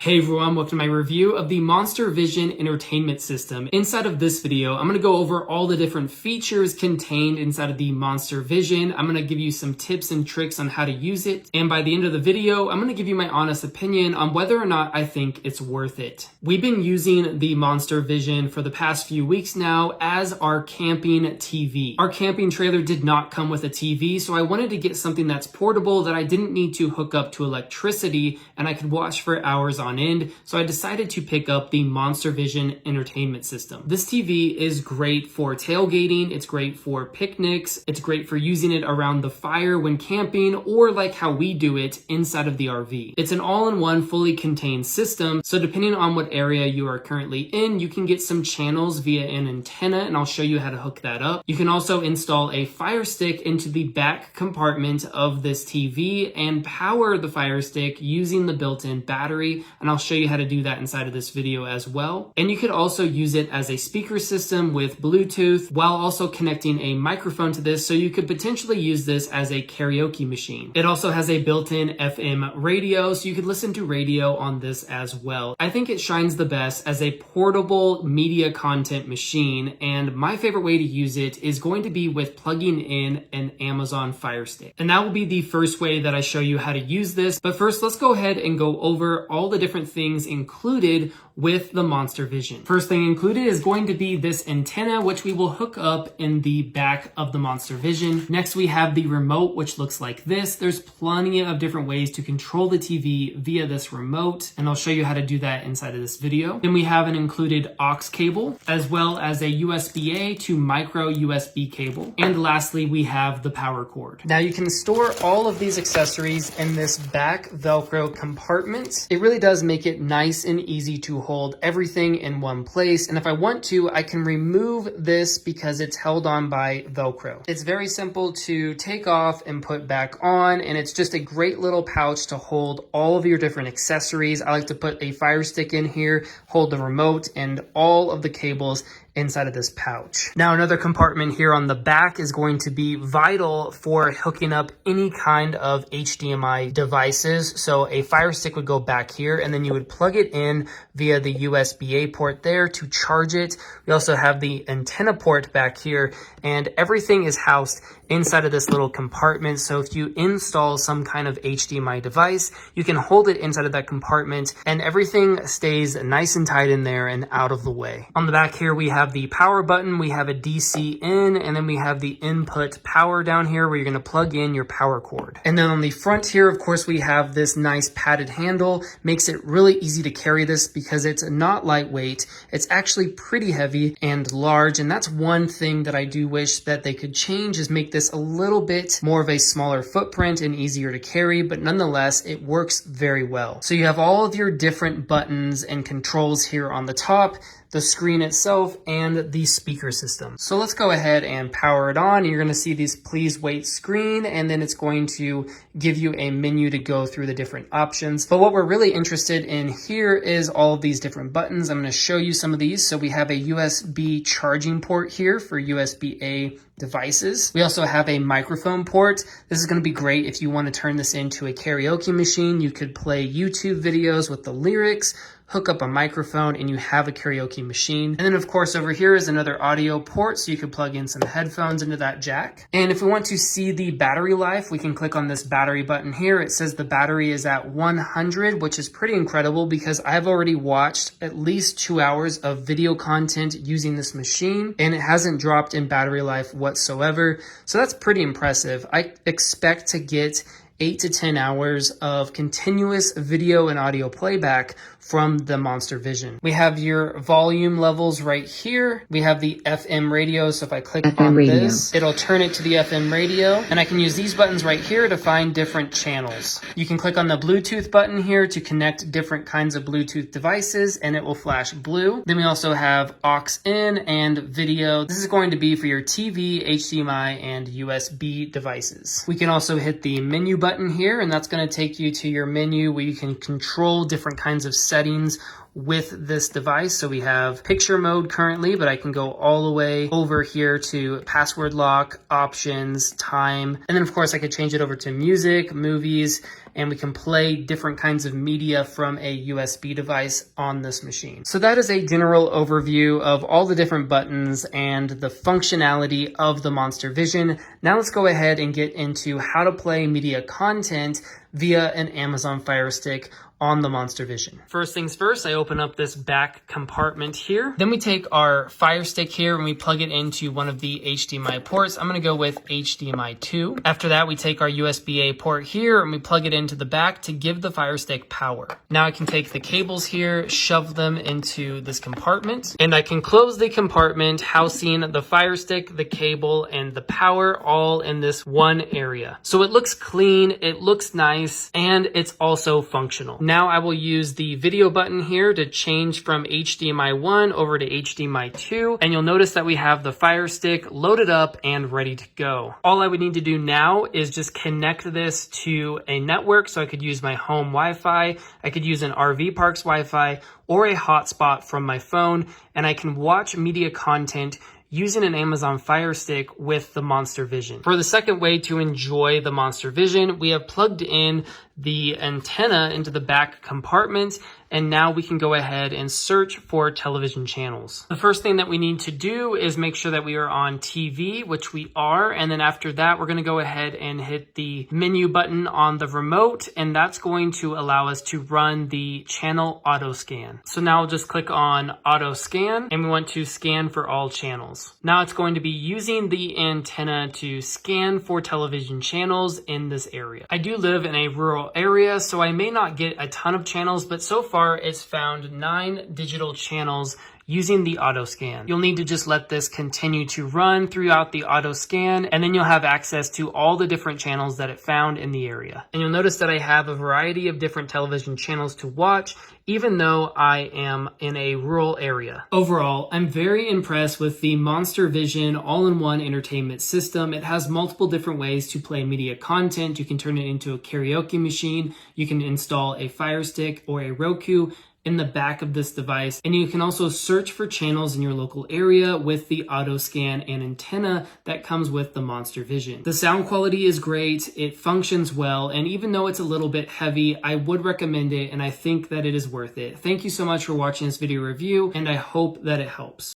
Hey everyone, welcome to my review of the Monster Vision Entertainment System. Inside of this video, I'm going to go over all the different features contained inside of the Monster Vision. I'm going to give you some tips and tricks on how to use it. And by the end of the video, I'm going to give you my honest opinion on whether or not I think it's worth it. We've been using the Monster Vision for the past few weeks now as our camping TV. Our camping trailer did not come with a TV, so I wanted to get something that's portable that I didn't need to hook up to electricity and I could watch for hours on end, so I decided to pick up the Monster Vision Entertainment System. This TV is great for tailgating, it's great for picnics, it's great for using it around the fire when camping, or like how we do it inside of the RV. It's an all-in-one fully contained system, so depending on what area you are currently in, you can get some channels via an antenna, and I'll show you how to hook that up. You can also install a Fire Stick into the back compartment of this TV and power the Fire Stick using the built-in battery, and I'll show you how to do that inside of this video as well. And you could also use it as a speaker system with Bluetooth while also connecting a microphone to this, so you could potentially use this as a karaoke machine. It also has a built-in FM radio, so you could listen to radio on this as well. I think it shines the best as a portable media content machine, and my favorite way to use it is going to be with plugging in an Amazon Fire Stick. And that will be the first way that I show you how to use this. But first, let's go ahead and go over all the different things included with the Monster Vision. First thing included is going to be this antenna, which we will hook up in the back of the Monster Vision. Next, we have the remote, which looks like this. There's plenty of different ways to control the TV via this remote, and I'll show you how to do that inside of this video. Then we have an included aux cable, as well as a USB-A to micro USB cable. And lastly, we have the power cord. Now you can store all of these accessories in this back Velcro compartment. It really does make it nice and easy to hold everything in one place, and if I want to, I can remove this because it's held on by Velcro. It's very simple to take off and put back on, and it's just a great little pouch to hold all of your different accessories. I like to put a Fire Stick in here, hold the remote, and all of the cables inside of this pouch. Now, another compartment here on the back is going to be vital for hooking up any kind of HDMI devices. So a Fire Stick would go back here, and then you would plug it in via the USB-A port there to charge it. We also have the antenna port back here, and everything is housed inside of this little compartment. So if you install some kind of HDMI device, you can hold it inside of that compartment, and everything stays nice and tight in there and out of the way. On the back here, we have the power button, we have a DC in, and then we have the input power down here where you're going to plug in your power cord. And then on the front here, of course, we have this nice padded handle. Makes it really easy to carry this because it's not lightweight. It's actually pretty heavy and large, and that's one thing that I do wish that they could change, is make this a little bit more of a smaller footprint and easier to carry, but nonetheless, it works very well. So you have all of your different buttons and controls here on the top, the screen itself, and the speaker system. So let's go ahead and power it on. You're gonna see this please wait screen, and then it's going to give you a menu to go through the different options. But what we're really interested in here is all of these different buttons. I'm gonna show you some of these. So we have a USB charging port here for USB-A devices. We also have a microphone port. This is going to be great if you want to turn this into a karaoke machine. You could play YouTube videos with the lyrics, hook up a microphone, and you have a karaoke machine. And then of course over here is another audio port, so you could plug in some headphones into that jack. And if we want to see the battery life, we can click on this battery button here. It says the battery is at 100, which is pretty incredible because I've already watched at least 2 hours of video content using this machine, and it hasn't dropped in battery life whatsoever. So that's pretty impressive. I expect to get 8 to 10 hours of continuous video and audio playback from the Monster Vision. We have your volume levels right here. We have the FM radio, so if I click on this, it'll turn it to the FM radio, and I can use these buttons right here to find different channels. You can click on the Bluetooth button here to connect different kinds of Bluetooth devices, and it will flash blue. Then we also have aux in and video. This is going to be for your TV, HDMI, and USB devices. We can also hit the menu button here, and that's going to take you to your menu where you can control different kinds of settings with this device. So we have picture mode currently, but I can go all the way over here to password lock, options, time, and then of course I could change it over to music, movies, and we can play different kinds of media from a USB device on this machine. So that is a general overview of all the different buttons and the functionality of the Monster Vision. Now let's go ahead and get into how to play media content via an Amazon Fire Stick on the Monster Vision. First things first, I open up this back compartment here. Then we take our Fire Stick here and we plug it into one of the HDMI ports. I'm gonna go with HDMI 2. After that, we take our USB-A port here and we plug it into the back to give the Fire Stick power. Now I can take the cables here, shove them into this compartment, and I can close the compartment, housing the Fire Stick, the cable, and the power all in this one area. So it looks clean, it looks nice, and it's also functional. Now I will use the video button here to change from HDMI 1 over to HDMI 2, and you'll notice that we have the Fire Stick loaded up and ready to go. All I would need to do now is just connect this to a network, so I could use my home Wi-Fi, I could use an RV Parks Wi-Fi, or a hotspot from my phone, and I can watch media content using an Amazon Fire Stick with the Monster Vision. For the second way to enjoy the Monster Vision, we have plugged in the antenna into the back compartment, and now we can go ahead and search for television channels. The first thing that we need to do is make sure that we are on TV, which we are, and then after that, we're gonna go ahead and hit the menu button on the remote, and that's going to allow us to run the channel auto scan. So now we'll just click on auto scan, and we want to scan for all channels. Now it's going to be using the antenna to scan for television channels in this area. I do live in a rural area, so I may not get a ton of channels, but so far it's found 9 digital channels using the auto scan. You'll need to just let this continue to run throughout the auto scan, and then you'll have access to all the different channels that it found in the area. And you'll notice that I have a variety of different television channels to watch, even though I am in a rural area. Overall, I'm very impressed with the Monster Vision all-in-one entertainment system. It has multiple different ways to play media content. You can turn it into a karaoke machine. You can install a Fire Stick or a Roku in the back of this device, and you can also search for channels in your local area with the auto scan and antenna that comes with the Monster Vision. The sound quality is great, it functions well, and even though it's a little bit heavy, I would recommend it, and I think that it is worth it. Thank you so much for watching this video review, and I hope that it helps.